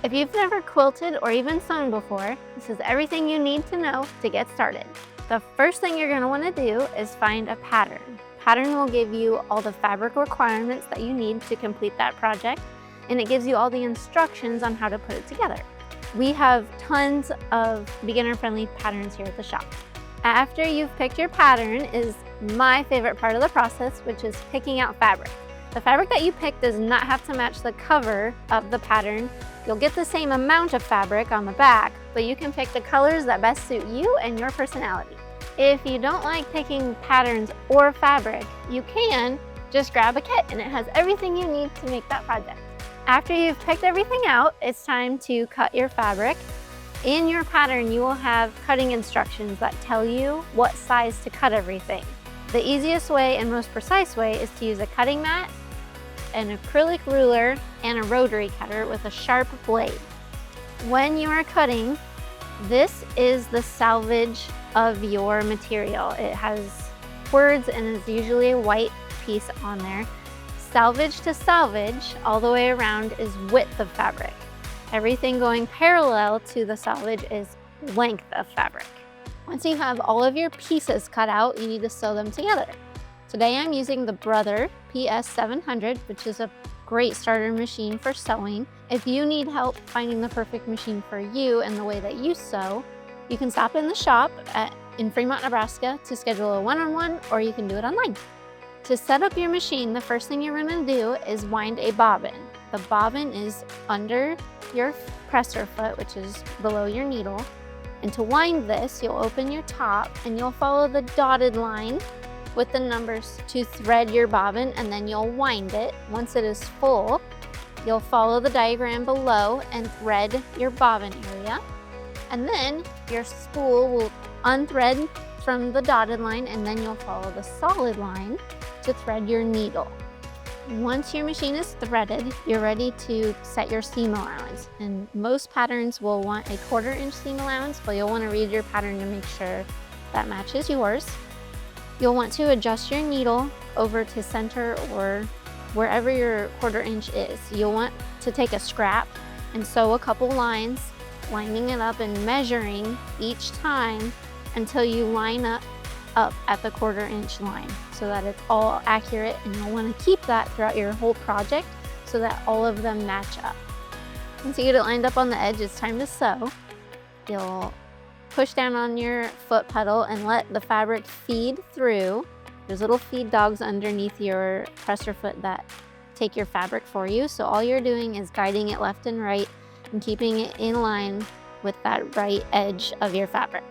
If you've never quilted or even sewn before, this is everything you need to know to get started. The first thing you're going to want to do is find a pattern. Pattern will give you all the fabric requirements that you need to complete that project, and it gives you all the instructions on how to put it together. We have tons of beginner-friendly patterns here at the shop. After you've picked your pattern is my favorite part of the process, which is picking out fabric. The fabric that you pick does not have to match the cover of the pattern. You'll get the same amount of fabric on the back, but you can pick the colors that best suit you and your personality. If you don't like picking patterns or fabric, you can just grab a kit and it has everything you need to make that project. After you've picked everything out, it's time to cut your fabric. In your pattern, you will have cutting instructions that tell you what size to cut everything. The easiest way and most precise way is to use a cutting mat, an acrylic ruler, and a rotary cutter with a sharp blade. When you are cutting, this is the salvage of your material. It has words and is usually a white piece on there. Salvage to salvage, all the way around, is width of fabric. Everything going parallel to the salvage is length of fabric. Once you have all of your pieces cut out, you need to sew them together. Today I'm using the Brother PS700, which is a great starter machine for sewing. If you need help finding the perfect machine for you and the way that you sew, you can stop in the shop in Fremont, Nebraska to schedule a one-on-one, or you can do it online. To set up your machine, the first thing you're going to do is wind a bobbin. The bobbin is under your presser foot, which is below your needle. And to wind this, you'll open your top and you'll follow the dotted line with the numbers to thread your bobbin, and then you'll wind it. Once it is full, you'll follow the diagram below and thread your bobbin area. And then your spool will unthread from the dotted line, and then you'll follow the solid line to thread your needle. Once your machine is threaded, you're ready to set your seam allowance. And most patterns will want a 1/4 inch seam allowance, but you'll want to read your pattern to make sure that matches yours. You'll want to adjust your needle over to center or wherever your 1/4 inch is. You'll want to take a scrap and sew a couple lines, lining it up and measuring each time until you line up at the 1/4 inch line so that it's all accurate, and you'll want to keep that throughout your whole project so that all of them match up. Once you get it lined up on the edge, it's time to sew. You'll push down on your foot pedal and let the fabric feed through. There's little feed dogs underneath your presser foot that take your fabric for you. So all you're doing is guiding it left and right and keeping it in line with that right edge of your fabric.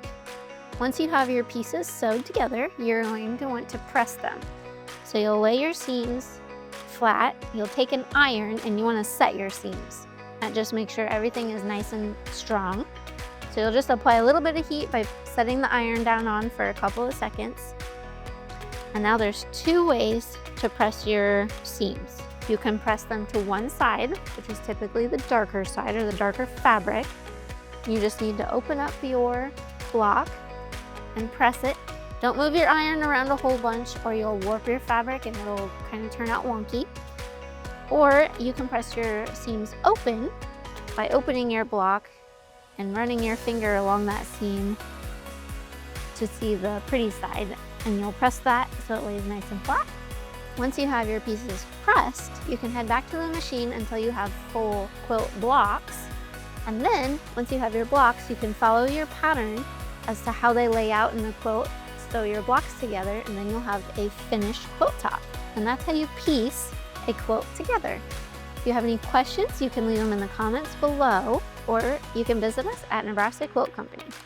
Once you have your pieces sewed together, you're going to want to press them. So you'll lay your seams flat, you'll take an iron, and you want to set your seams. That just makes sure everything is nice and strong. So you'll just apply a little bit of heat by setting the iron down on for a couple of seconds. And now there's 2 ways to press your seams. You can press them to one side, which is typically the darker side or the darker fabric. You just need to open up your block and press it. Don't move your iron around a whole bunch or you'll warp your fabric and it'll kind of turn out wonky. Or you can press your seams open by opening your block and running your finger along that seam to see the pretty side, and you'll press that so it lays nice and flat. Once you have your pieces pressed, you can head back to the machine until you have full quilt blocks. And then once you have your blocks, you can follow your pattern as to how they lay out in the quilt, sew your blocks together, and then you'll have a finished quilt top. And that's how you piece a quilt together. If you have any questions, you can leave them in the comments below, or you can visit us at Nebraska Quilt Company.